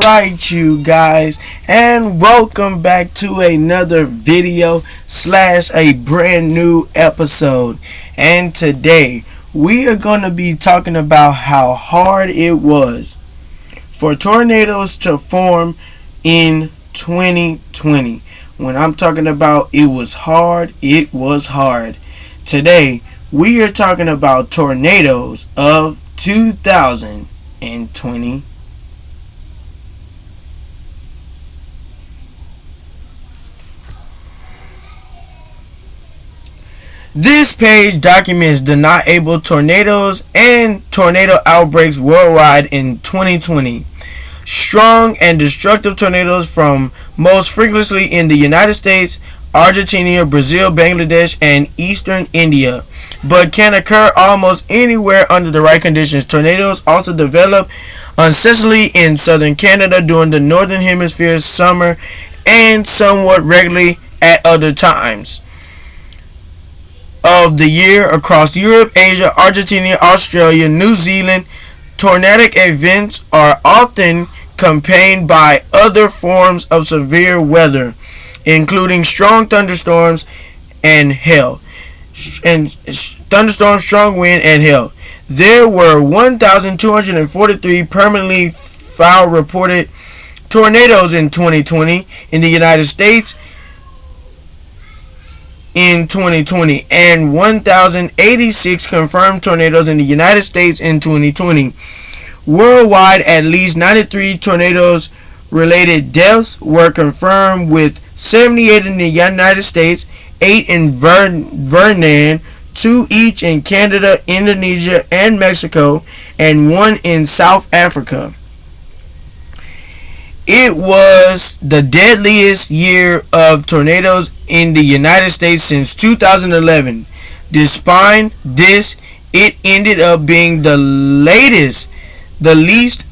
Alright, you guys, and welcome back to another video slash a brand new episode. And today we are going to be talking about how hard it was for tornadoes to form in 2020. When I'm talking about it was hard, it was hard. Today we are talking about tornadoes of 2020. This page documents the not able tornadoes and tornado outbreaks worldwide in 2020. Strong and destructive tornadoes from most frequently in the United States, Argentina, Brazil, Bangladesh, and eastern India, but can occur almost anywhere under the right conditions. Tornadoes also develop unceasingly in southern Canada during the northern hemisphere's summer and somewhat regularly at other times of the year across Europe, Asia, Argentina, Australia, New Zealand. Tornadic events are often accompanied by other forms of severe weather, including strong thunderstorms and hail. Strong wind, and hail. There were 1,243 permanently foul reported tornadoes in 2020 in the United States in 2020 and 1,086 confirmed tornadoes in the United States in 2020. Worldwide, at least 93 tornadoes related deaths were confirmed, with 78 in the United States, 8 in Vernon, 2 each in Canada, Indonesia, and Mexico, and 1 in South Africa. It was the deadliest year of tornadoes in the United States since 2011. Despite this, it ended up being the least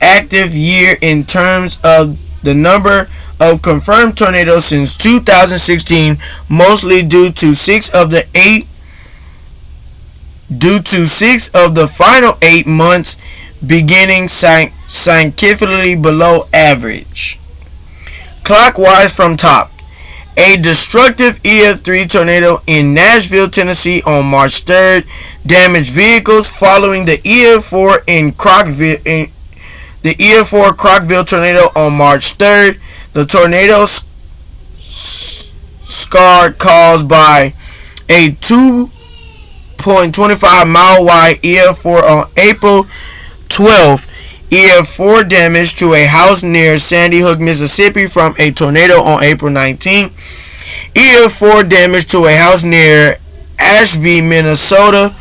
active year in terms of the number of confirmed tornadoes since 2016, mostly due to six of the final 8 months beginning significantly below average. Clockwise from top. A destructive EF3 tornado in Nashville, Tennessee on March 3rd damaged vehicles following the EF4 in Crockville tornado on March 3rd. The tornado scar caused by a 2.25 mile wide EF4 on April 12th. EF4 damage to a house near Sandy Hook, Mississippi from a tornado on April 19th. EF4 damage to a house near Ashby, Minnesota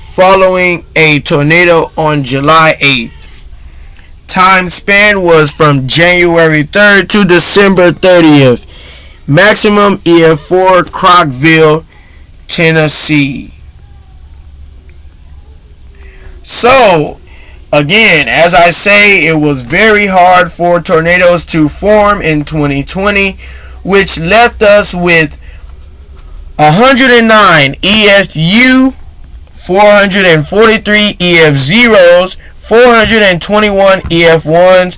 following a tornado on July 8th. Time span was from January 3rd to December 30th. Maximum EF4 Crockville, Tennessee. So, again, as I say, it was very hard for tornadoes to form in 2020, which left us with 109 EFU, 443 EF0s, 421 EF1s,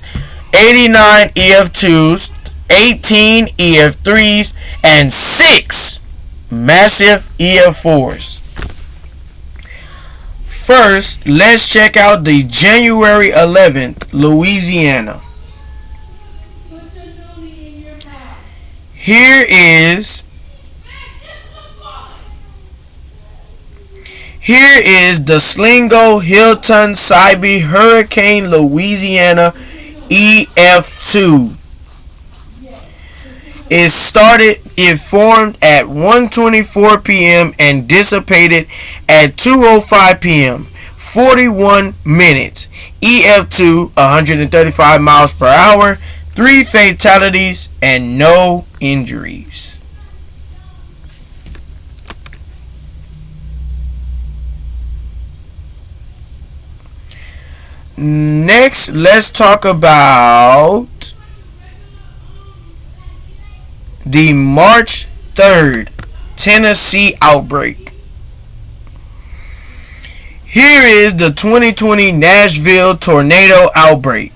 89 EF2s, 18 EF3s, and 6 massive EF4s. First, let's check out the January 11th, Louisiana. Here is the Sligo Hilton Cybe Hurricane Louisiana EF2. It formed at 1:24 p.m. and dissipated at 2:05 p.m. 41 minutes. EF2, 135 miles per hour, 3 fatalities and no injuries. Next, let's talk about the March 3rd Tennessee outbreak. Here is the 2020 Nashville tornado outbreak.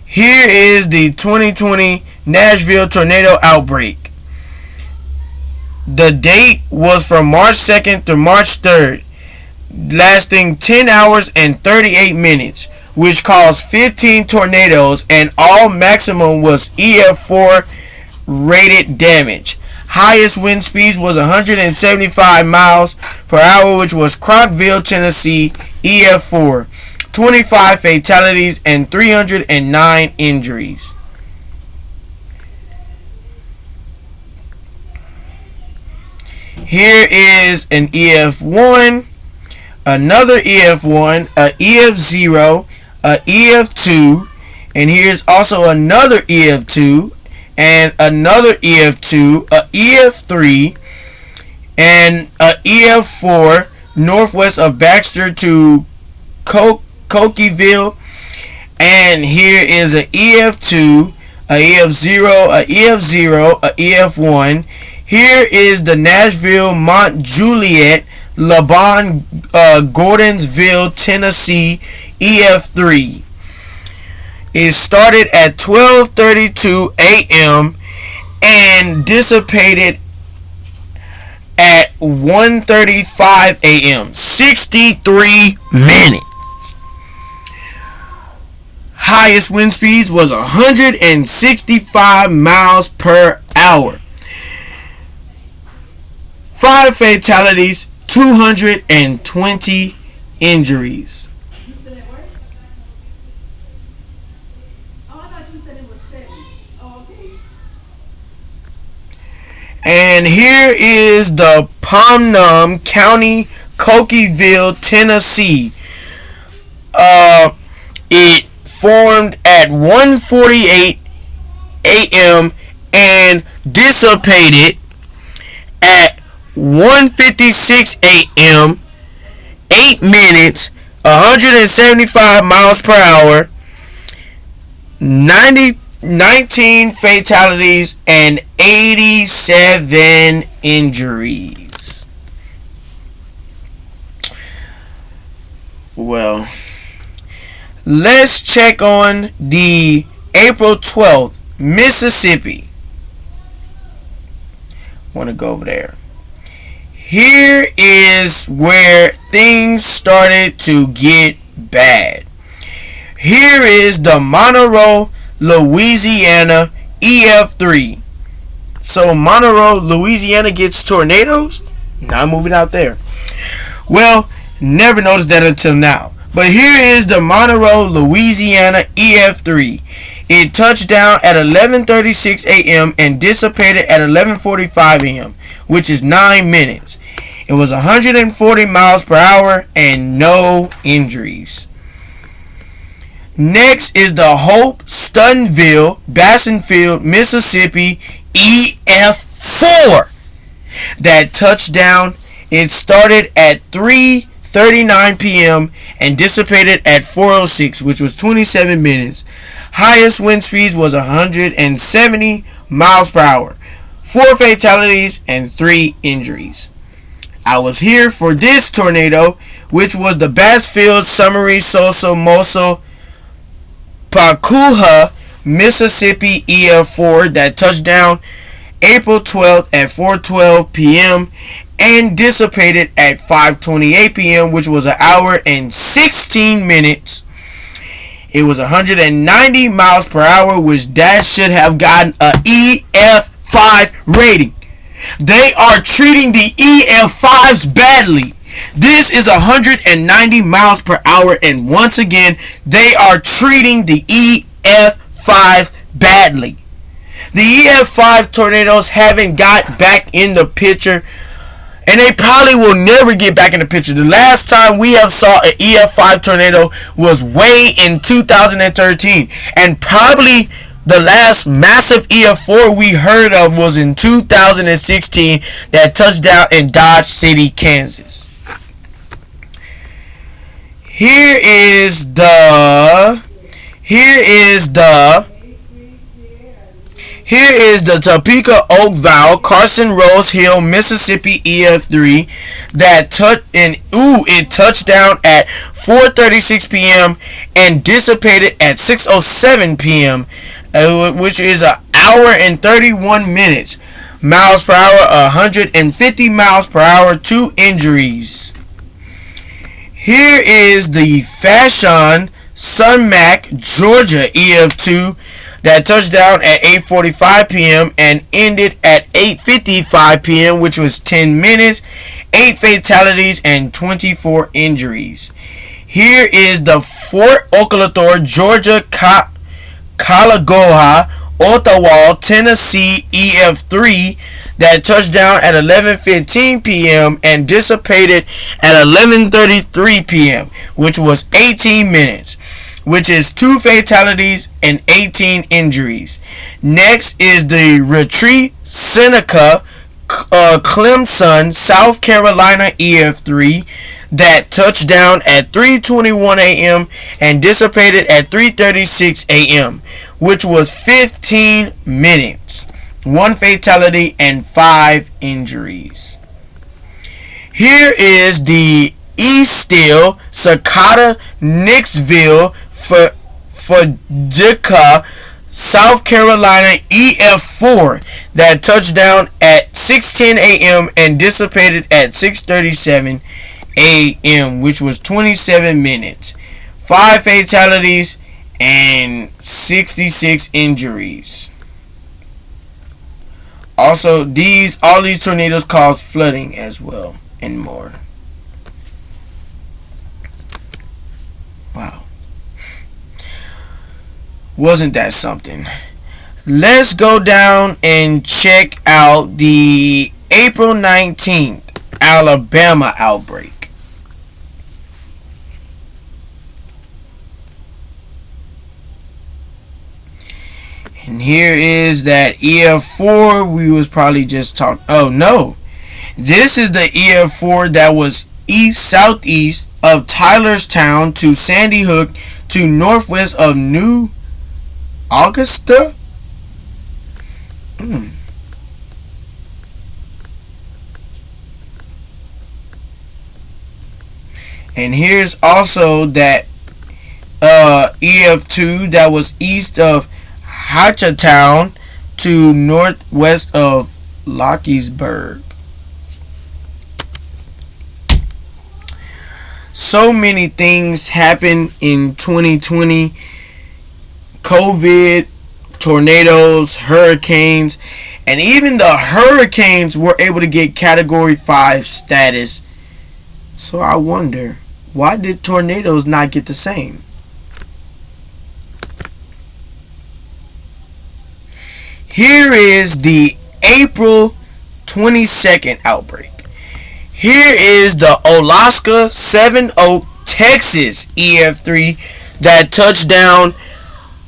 Here is the 2020 Nashville tornado outbreak. The date was from March 2nd to March 3rd, lasting 10 hours and 38 minutes, which caused 15 tornadoes, and all maximum was EF4 rated damage. Highest wind speeds was 175 miles per hour, which was Crockville, Tennessee, EF4. 25 fatalities and 309 injuries. Here is an EF1, another EF1, a EF0, a EF2, and here's also another EF2, and another EF2, a EF3, and a EF4 northwest of Baxter to Cookeville. And here is a EF2, a EF0, a EF0, a EF1. Here is the Nashville, Mont Juliet, LaBon, Gordonsville, Tennessee, EF3. It started at 12:32 a.m. and dissipated at 1:35 a.m. 63 minutes. Highest wind speeds was 165 miles per hour. 5 fatalities, 220 injuries. And here is the Pomnum County, Cookeville, Tennessee. It formed at 1:48 a.m. and dissipated at 1:56 a.m. 8 minutes, 175 miles per hour, 19 fatalities, and 87 injuries. Well, let's check on the April 12th, Mississippi. Want to go over there. Here is where things started to get bad. Here is the Monroe, Louisiana, EF3. So Monroe, Louisiana gets tornadoes? Not moving out there. Well, never noticed that until now. But here is the Monroe, Louisiana, EF3. It touched down at 11:36 a.m. and dissipated at 11:45 a.m., which is 9 minutes. It was 140 miles per hour and no injuries. Next is the Hope, Stunville, Bassonfield, Mississippi, EF4 that touched down. It started at 3:39 p.m. and dissipated at 4:06, which was 27 minutes. Highest wind speeds was 170 miles per hour. 4 fatalities and 3 injuries. I was here for this tornado, which was the Bassfield, Summary, Sosa, Mosa, Pakuha, Mississippi, EF4 that touched down April 12th at 4:12 p.m. and dissipated at 5:28 p.m., which was an hour and 16 minutes. It was 190 miles per hour, which that should have gotten a EF5 rating. They are treating the EF5s badly. This is 190 miles per hour, and once again, they are treating the EF5 badly. The EF5 tornadoes haven't got back in the picture, and they probably will never get back in the picture. The last time we have saw an EF5 tornado was way in 2013, and probably the last massive EF4 we heard of was in 2016 that touched down in Dodge City, Kansas. Here is the Here is the Topeka Oakville Carson Rose Hill Mississippi EF3 that it touched down at 4:36 p.m. and dissipated at 6:07 p.m., which is an hour and 31 minutes. Miles per hour, 150 miles per hour, 2 injuries. Here is the Fashion Sunmac Georgia EF2 that touched down at 8:45 p.m. and ended at 8:55 p.m., which was 10 minutes, 8 fatalities, and 24 injuries. Here is the Fort Oglethorpe, Georgia Calagoha Ottawa, Tennessee EF3 that touched down at 11:15 p.m. and dissipated at 11:33 p.m., which was 18 minutes, which is 2 fatalities and 18 injuries. Next is the Retreat Seneca Clemson, South Carolina EF3 that touched down at 3:21 a.m. and dissipated at 3:36 a.m., which was 15 minutes, 1 fatality, and 5 injuries. Here is the Eastdale Sakata Nixville Fujika, South Carolina EF4 that touched down at 6:10 a.m. and dissipated at 6:37 a.m., which was 27 minutes, 5 fatalities, and 66 injuries. Also, all these tornadoes cause flooding as well, and more. Wow. Wasn't that something? Let's go down and check out the April 19th Alabama outbreak. And here is that EF4 we was probably just talking. Oh no. This is the EF4 that was southeast of Tylerstown to Sandy Hook to northwest of New Augusta. And here's also that EF2 that was east of Hatchetown to northwest of Lockeysburg. So many things happened in 2020. COVID, tornadoes, hurricanes, and even the hurricanes were able to get Category 5 status. So I wonder, why did tornadoes not get the same? Here is the April 22nd outbreak. Here is the Olaska Seven Oak, Texas EF3 that touched down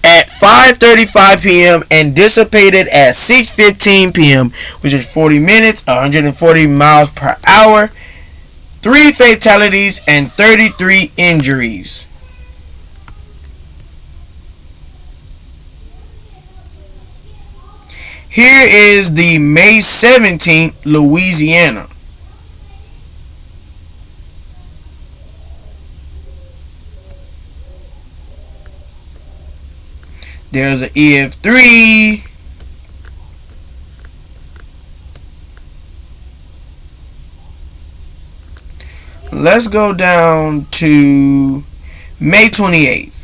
at 5:35 p.m. and dissipated at 6:15 p.m., which is 40 minutes, 140 miles per hour, 3 fatalities, and 33 injuries. Here is the May 17th, Louisiana. There's an EF3. Let's go down to May 28th.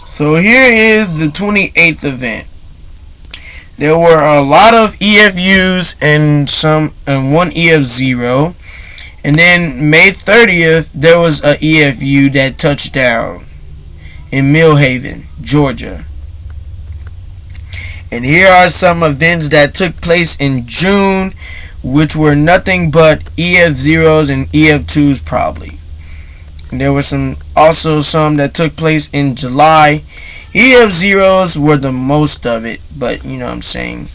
So here is the 28th event. There were a lot of EFUs and one EF0. And then May 30th, there was a EFU that touched down in Millhaven, Georgia. And here are some events that took place in June, which were nothing but EF0s and EF2s probably. And there were also some that took place in July. EF0s were the most of it, but you know what I'm saying.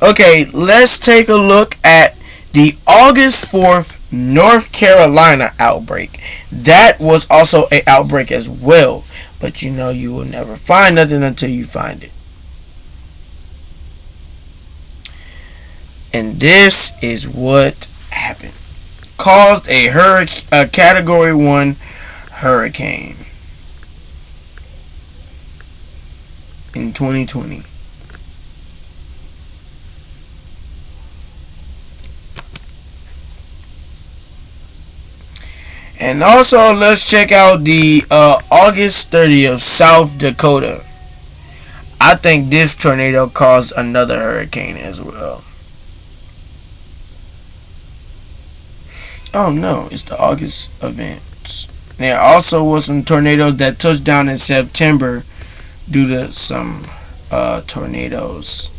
Okay, let's take a look at the August 4th North Carolina outbreak. That was also an outbreak as well. But you know, you will never find nothing until you find it. And this is what happened. Caused a Category 1 hurricane in 2020. And also, let's check out the August 30th South Dakota. I think this tornado caused another hurricane as well. Oh no, it's the August events. There also was some tornadoes that touched down in September due to some tornadoes.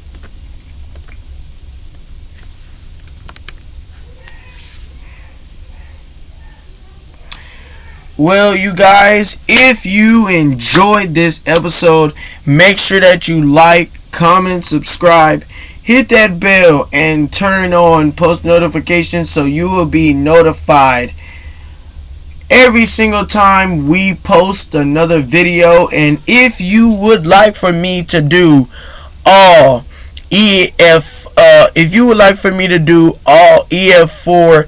Well, you guys, if you enjoyed this episode, make sure that you like, comment, subscribe, hit that bell, and turn on post notifications so you will be notified every single time we post another video. And if you would like for me to do all if you would like for me to do all EF4,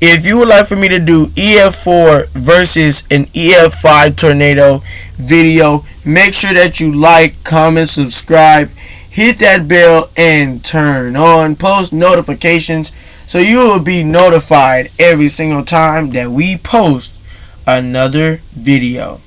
if you would like for me to do EF4 versus an EF5 tornado video, make sure that you like, comment, subscribe, hit that bell, and turn on post notifications so you will be notified every single time that we post another video.